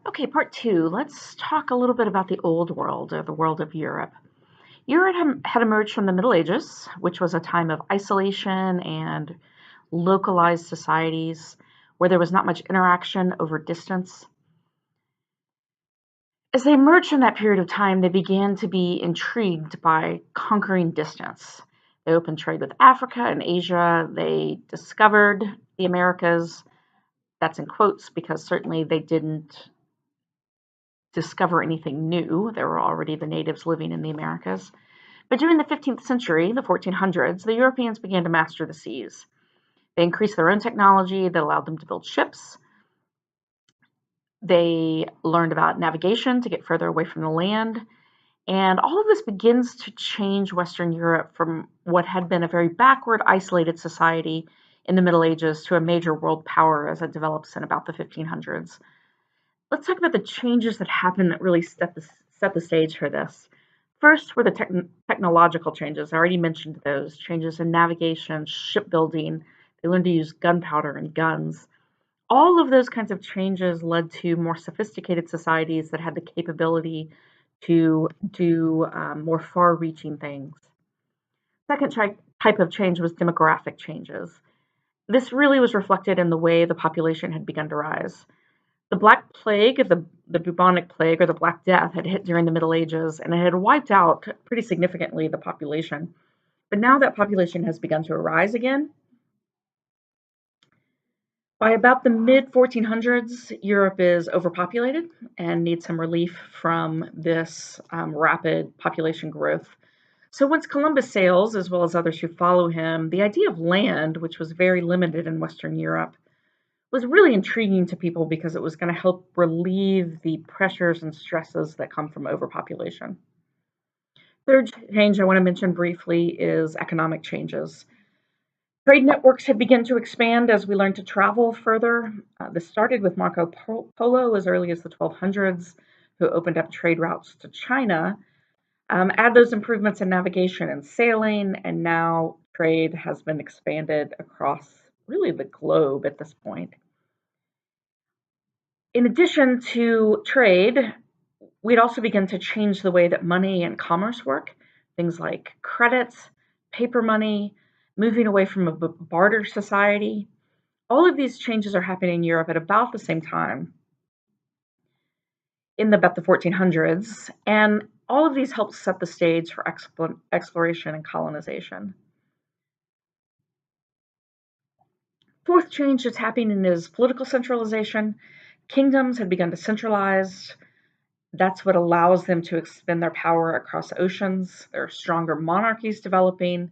Okay, part two. Let's talk a little bit about the Old World, or the world of Europe. Europe had emerged from the Middle Ages, which was a time of isolation and localized societies where there was not much interaction over distance. As they emerged from that period of time, they began to be intrigued by conquering distance. They opened trade with Africa and Asia. They discovered the Americas. That's in quotes because certainly they didn't discover anything new. There were already the natives living in the Americas. But during the 15th century, the 1400s, the Europeans began to master the seas. They increased their own technology that allowed them to build ships. They learned about navigation to get further away from the land. And all of this begins to change Western Europe from what had been a very backward, isolated society in the Middle Ages to a major world power as it develops in about the 1500s. Let's talk about the changes that happened that really set the stage for this. First were the technological changes. I already mentioned those changes in navigation, shipbuilding. They learned to use gunpowder and guns. All of those kinds of changes led to more sophisticated societies that had the capability to do more far reaching things. Second type of change was demographic changes. This really was reflected in the way the population had begun to rise. The Black Plague, the bubonic plague, or the Black Death, had hit during the Middle Ages, and it had wiped out pretty significantly the population. But now that population has begun to arise again. By about the mid 1400s, Europe is overpopulated and needs some relief from this rapid population growth. So once Columbus sails, as well as others who follow him, the idea of land, which was very limited in Western Europe, was really intriguing to people because it was going to help relieve the pressures and stresses that come from overpopulation. Third change I want to mention briefly is economic changes. Trade networks had begun to expand as we learned to travel further. This started with Marco Polo as early as the 1200s, who opened up trade routes to China. Add those improvements in navigation and sailing, and now trade has been expanded across really the globe at this point. In addition to trade, we'd also begin to change the way that money and commerce work. Things like credits, paper money, moving away from a barter society. All of these changes are happening in Europe at about the same time in about the 1400s, and all of these help set the stage for exploration and colonization. Fourth change that's happening is political centralization. Kingdoms have begun to centralize. That's what allows them to expend their power across oceans. There are stronger monarchies developing.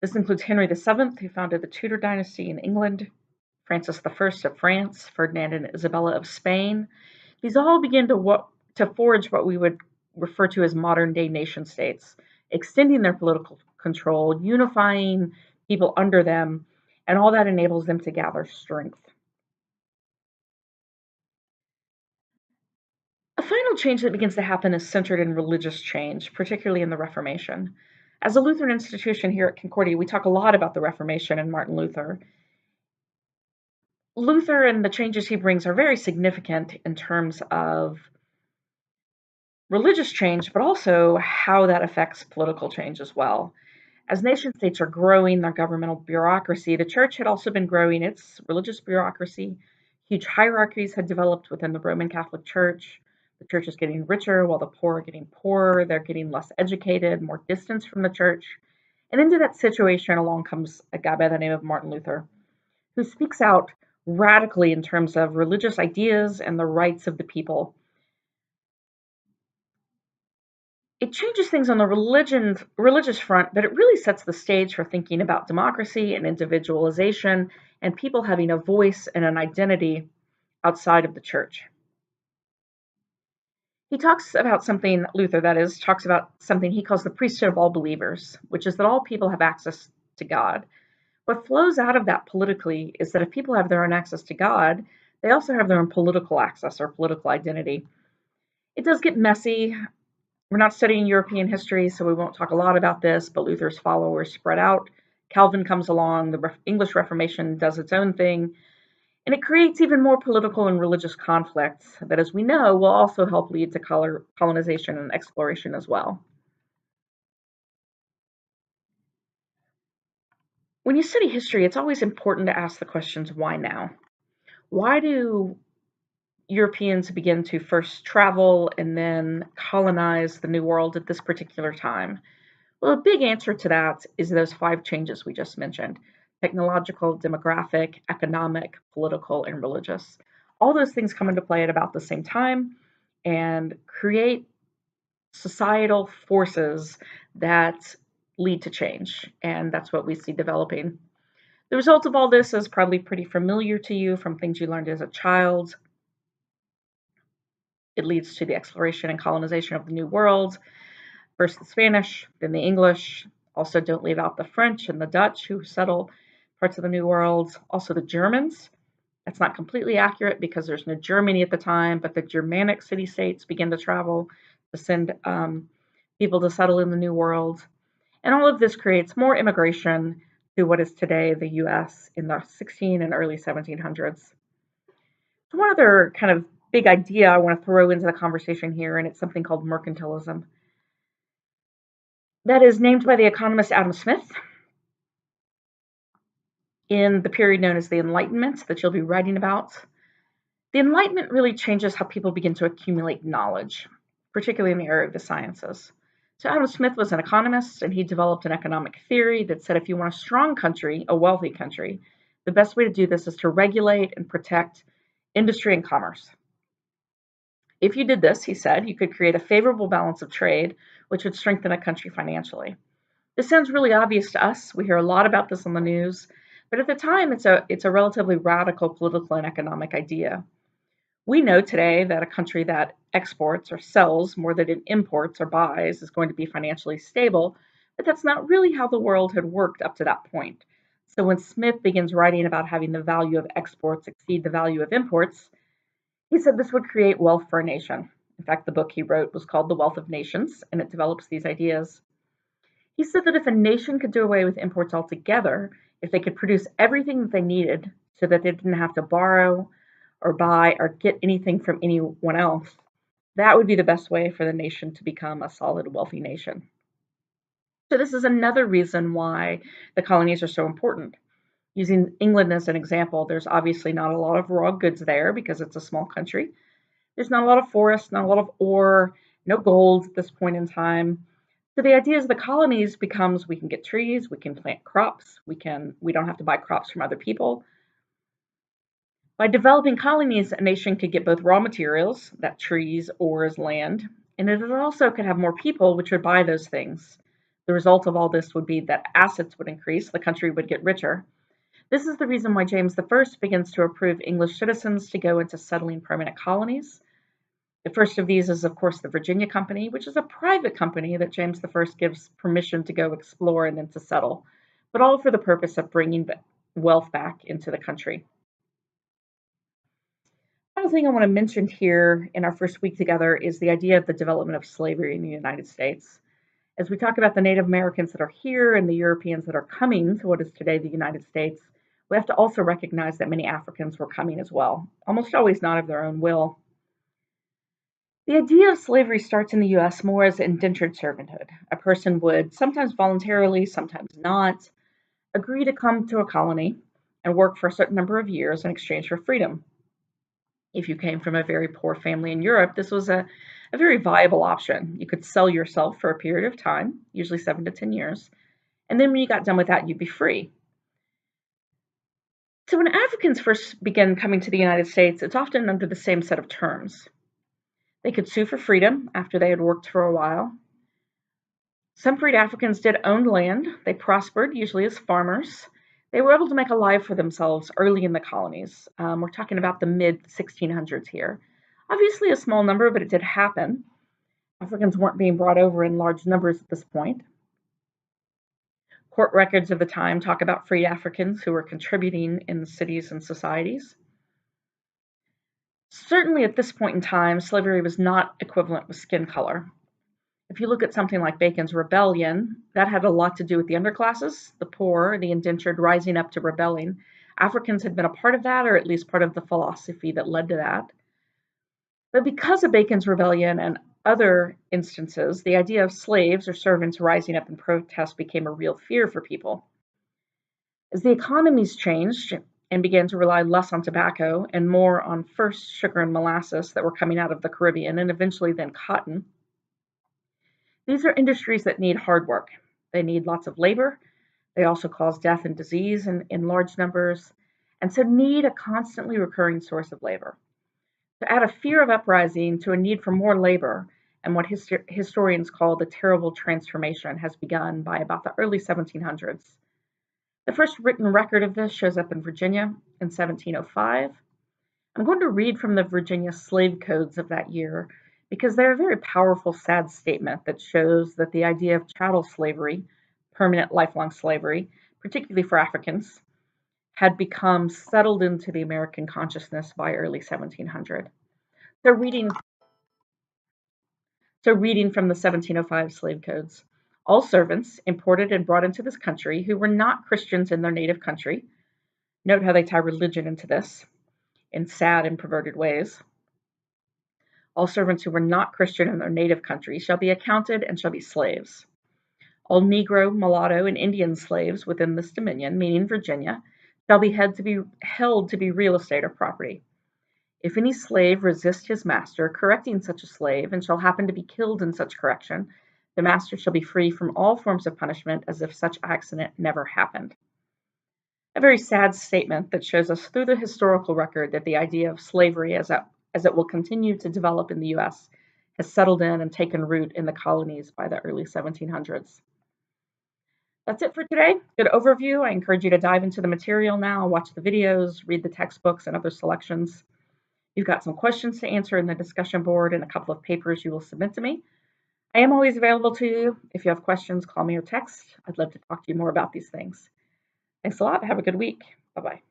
This includes Henry VII, who founded the Tudor dynasty in England, Francis I of France, Ferdinand and Isabella of Spain. These all begin to forge what we would refer to as modern day nation states, extending their political control, unifying people under them, and all that enables them to gather strength. A final change that begins to happen is centered in religious change, particularly in the Reformation. As a Lutheran institution here at Concordia, we talk a lot about the Reformation and Martin Luther. Luther and the changes he brings are very significant in terms of religious change, but also how that affects political change as well. As nation states are growing their governmental bureaucracy, the church had also been growing its religious bureaucracy. Huge hierarchies had developed within the Roman Catholic Church. The church is getting richer while the poor are getting poorer. They're getting less educated, more distance from the church. And into that situation along comes a guy by the name of Martin Luther, who speaks out radically in terms of religious ideas and the rights of the people. It changes things on the religious front, but it really sets the stage for thinking about democracy and individualization and people having a voice and an identity outside of the church. He talks about something, Luther that is, talks about something he calls the priesthood of all believers, which is that all people have access to God. What flows out of that politically is that if people have their own access to God, they also have their own political access or political identity. It does get messy. We're not studying European history, so we won't talk a lot about this, but Luther's followers spread out. Calvin comes along, the English Reformation does its own thing, And it creates even more political and religious conflicts that, as we know, will also help lead to colonization and exploration as well. When you study history, it's always important to ask the questions why now? Why do Europeans begin to first travel and then colonize the New World at this particular time? Well, a big answer to that is those five changes we just mentioned: technological, demographic, economic, political, and religious. All those things come into play at about the same time and create societal forces that lead to change. And that's what we see developing. The result of all this is probably pretty familiar to you from things you learned as a child. It leads to the exploration and colonization of the New World. First the Spanish, then the English. Also, don't leave out the French and the Dutch who settle parts of the New World. Also, the Germans. That's not completely accurate because there's no Germany at the time, but the Germanic city states begin to travel to send people to settle in the New World. And all of this creates more immigration to what is today the US in the 16 and early 1700s. So, one other kind of big idea I want to throw into the conversation here, and it's something called mercantilism. That is named by the economist Adam Smith in the period known as the Enlightenment that you'll be writing about. The Enlightenment really changes how people begin to accumulate knowledge, particularly in the area of the sciences. So Adam Smith was an economist, and he developed an economic theory that said if you want a strong country, a wealthy country, the best way to do this is to regulate and protect industry and commerce. If you did this, he said, you could create a favorable balance of trade, which would strengthen a country financially. This sounds really obvious to us. We hear a lot about this on the news, but at the time, it's a relatively radical political and economic idea. We know today that a country that exports or sells more than it imports or buys is going to be financially stable, but that's not really how the world had worked up to that point. So when Smith begins writing about having the value of exports exceed the value of imports, he said this would create wealth for a nation. In fact, the book he wrote was called The Wealth of Nations, and it develops these ideas. He said that if a nation could do away with imports altogether, if they could produce everything that they needed so that they didn't have to borrow or buy or get anything from anyone else, that would be the best way for the nation to become a solid, wealthy nation. So, this is another reason why the colonies are so important. Using England as an example, there's obviously not a lot of raw goods there because it's a small country. There's not a lot of forest, not a lot of ore, no gold at this point in time. So the idea is the colonies becomes we can get trees, we can plant crops, we don't have to buy crops from other people. By developing colonies, a nation could get both raw materials, that trees, ores, land, and it also could have more people which would buy those things. The result of all this would be that assets would increase, the country would get richer. This is the reason why James I begins to approve English citizens to go into settling permanent colonies. The first of these is, of course, the Virginia Company, which is a private company that James I gives permission to go explore and then to settle, but all for the purpose of bringing wealth back into the country. Another thing I want to mention here in our first week together is the idea of the development of slavery in the United States. As we talk about the Native Americans that are here and the Europeans that are coming to what is today the United States, we have to also recognize that many Africans were coming as well, almost always not of their own will. The idea of slavery starts in the US more as indentured servanthood. A person would, sometimes voluntarily, sometimes not, agree to come to a colony and work for a certain number of years in exchange for freedom. If you came from a very poor family in Europe, this was a very viable option. You could sell yourself for a period of time, usually 7 to 10 years, and then when you got done with that, you'd be free. So when Africans first begin coming to the United States, it's often under the same set of terms. They could sue for freedom after they had worked for a while. Some freed Africans did own land. They prospered, usually as farmers. They were able to make a life for themselves early in the colonies. We're talking about the mid 1600s here. Obviously a small number, but it did happen. Africans weren't being brought over in large numbers at this point. Court records of the time talk about freed Africans who were contributing in the cities and societies. Certainly at this point in time, slavery was not equivalent with skin color. If you look at something like Bacon's Rebellion, that had a lot to do with the underclasses, the poor, the indentured rising up to rebelling Africans had been a part of that, or at least part of the philosophy that led to that. But because of Bacon's rebellion and other instances, the idea of slaves or servants rising up in protest became a real fear for people. As the economies changed and began to rely less on tobacco and more on first sugar and molasses that were coming out of the Caribbean and eventually then cotton, these are industries that need hard work. They need lots of labor. They also cause death and disease in large numbers, and so need a constantly recurring source of labor. To add a fear of uprising to a need for more labor, and what historians call the terrible transformation has begun by about the early 1700s. The first written record of this shows up in Virginia in 1705. I'm going to read from the Virginia slave codes of that year because they're a very powerful, sad statement that shows that the idea of chattel slavery, permanent lifelong slavery, particularly for Africans, had become settled into the American consciousness by early 1700. So reading from the 1705 slave codes, all servants imported and brought into this country who were not Christians in their native country, note how they tie religion into this in sad and perverted ways. All servants who were not Christian in their native country shall be accounted and shall be slaves. All Negro, mulatto, and Indian slaves within this dominion, meaning Virginia, shall be held to be real estate or property. If any slave resist his master, correcting such a slave, and shall happen to be killed in such correction, the master shall be free from all forms of punishment as if such accident never happened. A very sad statement that shows us through the historical record that the idea of slavery as it will continue to develop in the US has settled in and taken root in the colonies by the early 1700s. That's it for today. Good overview. I encourage you to dive into the material now, watch the videos, read the textbooks and other selections. You've got some questions to answer in the discussion board and a couple of papers you will submit to me. I am always available to you. If you have questions, call me or text. I'd love to talk to you more about these things. Thanks a lot. Have a good week. Bye-bye.